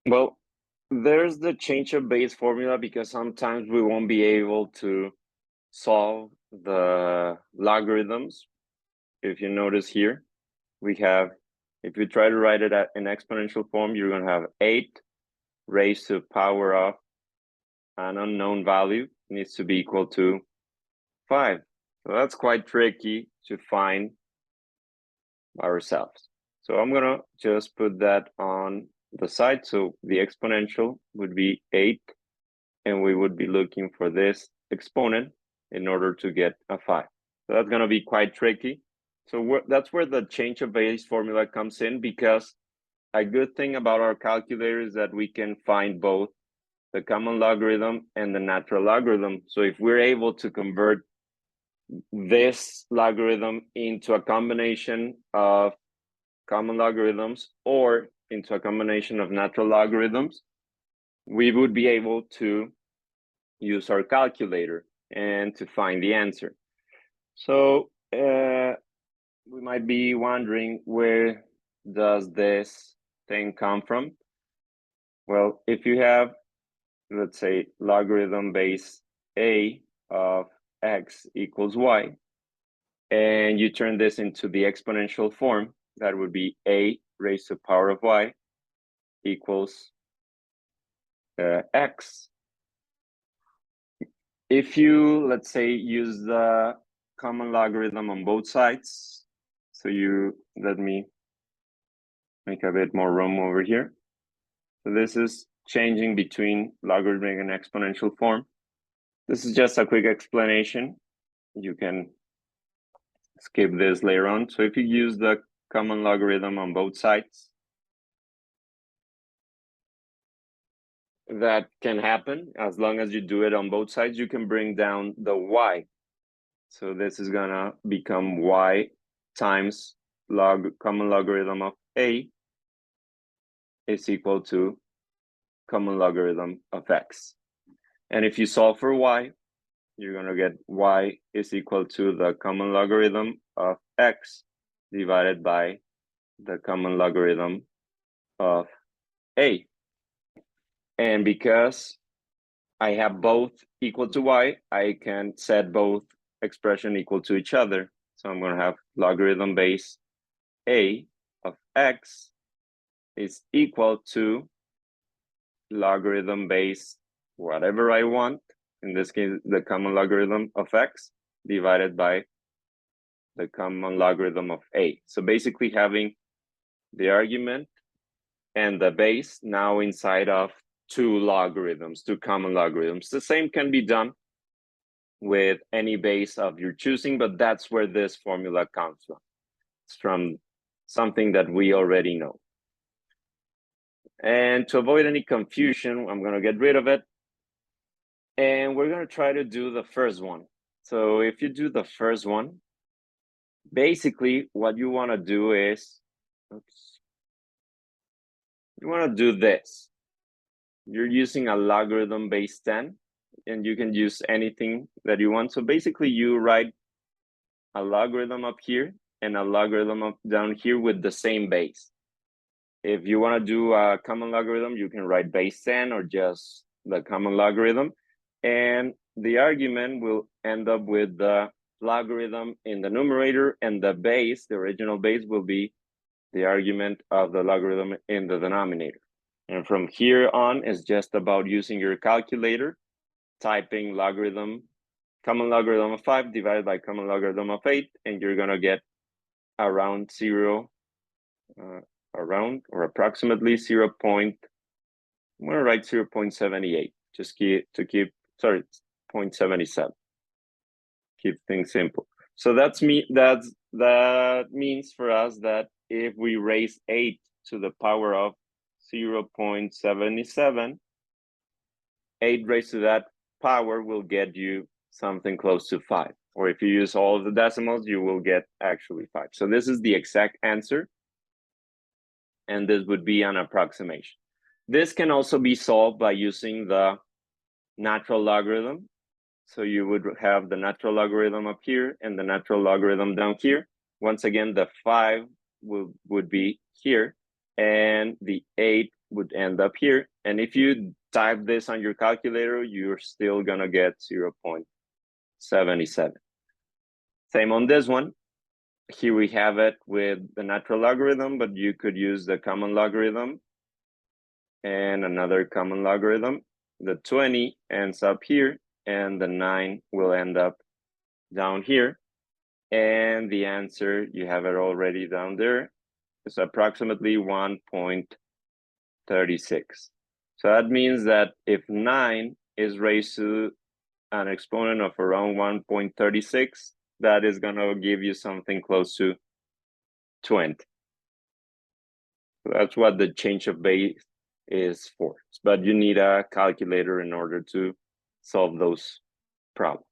Well, there's the change of base formula because sometimes we won't be able to solve the logarithms. If you notice here, we have, if you try to write it in exponential form, you're going to have 8 raised to the power of an unknown value needs to be equal to 5. So that's quite tricky to find ourselves. So I'm going to just put that on the side. So the exponential would be 8, and we would be looking for this exponent in order to get a 5. So that's going to be quite tricky. So that's where the change of base formula comes in, because a good thing about our calculator is that we can find both the common logarithm and the natural logarithm. So if we're able to convert this logarithm into a combination of common logarithms or into a combination of natural logarithms, we would be able to use our calculator and to find the answer. So we might be wondering, where does this thing come from? Well, if you have, let's say, logarithm base a of x equals y, and you turn this into the exponential form, that would be a raised to the power of y equals x. If you, let's say, use the common logarithm on both sides, so let me make a bit more room over here. So this is changing between logarithmic and exponential form. This is just a quick explanation. You can skip this later on. So if you use the common logarithm on both sides, that can happen. As long as you do it on both sides, you can bring down the y. So this is gonna become y times common logarithm of a is equal to common logarithm of x. And if you solve for y, you're gonna get y is equal to the common logarithm of x divided by the common logarithm of a. And because I have both equal to y, I can set both expression equal to each other. So I'm going to have logarithm base a of x is equal to logarithm base whatever I want, in this case, the common logarithm of x divided by the common logarithm of a. So basically having the argument and the base now inside of two common logarithms. The same can be done with any base of your choosing, but that's where this formula comes from. It's from something that we already know. And to avoid any confusion, I'm going to get rid of it. And we're going to try to do the first one. So if you do the first one, basically what you want to do is, you want to do this. You're using a logarithm base 10, and you can use anything that you want. So basically you write a logarithm up here and a logarithm up down here with the same base. If you want to do a common logarithm, you can write base 10 or just the common logarithm. And the argument will end up with the logarithm in the numerator, and the base, the original base, will be the argument of the logarithm in the denominator. And from here on, it's just about using your calculator, typing common logarithm of 5 divided by common logarithm of 8, and you're going to get around approximately 0. I'm going to write 0.78, just to keep, sorry, 0.77. Keep things simple. So that means for us that if we raise 8 to the power of 0.77, 8 raised to that power will get you something close to 5. Or if you use all of the decimals, you will get actually 5. So this is the exact answer, and this would be an approximation. This can also be solved by using the natural logarithm. So you would have the natural logarithm up here and the natural logarithm down here. Once again, the 5 would be here, and the 8 would end up here. And if you type this on your calculator, you're still gonna get 0.77. Same on this one. Here we have it with the natural logarithm, but you could use the common logarithm and another common logarithm. The 20 ends up here, and the 9 will end up down here. And the answer, you have it already down there, is approximately 1.36. So that means that if 9 is raised to an exponent of around 1.36, that is going to give you something close to 20. So that's what the change of base is for. But you need a calculator in order to solve those problems.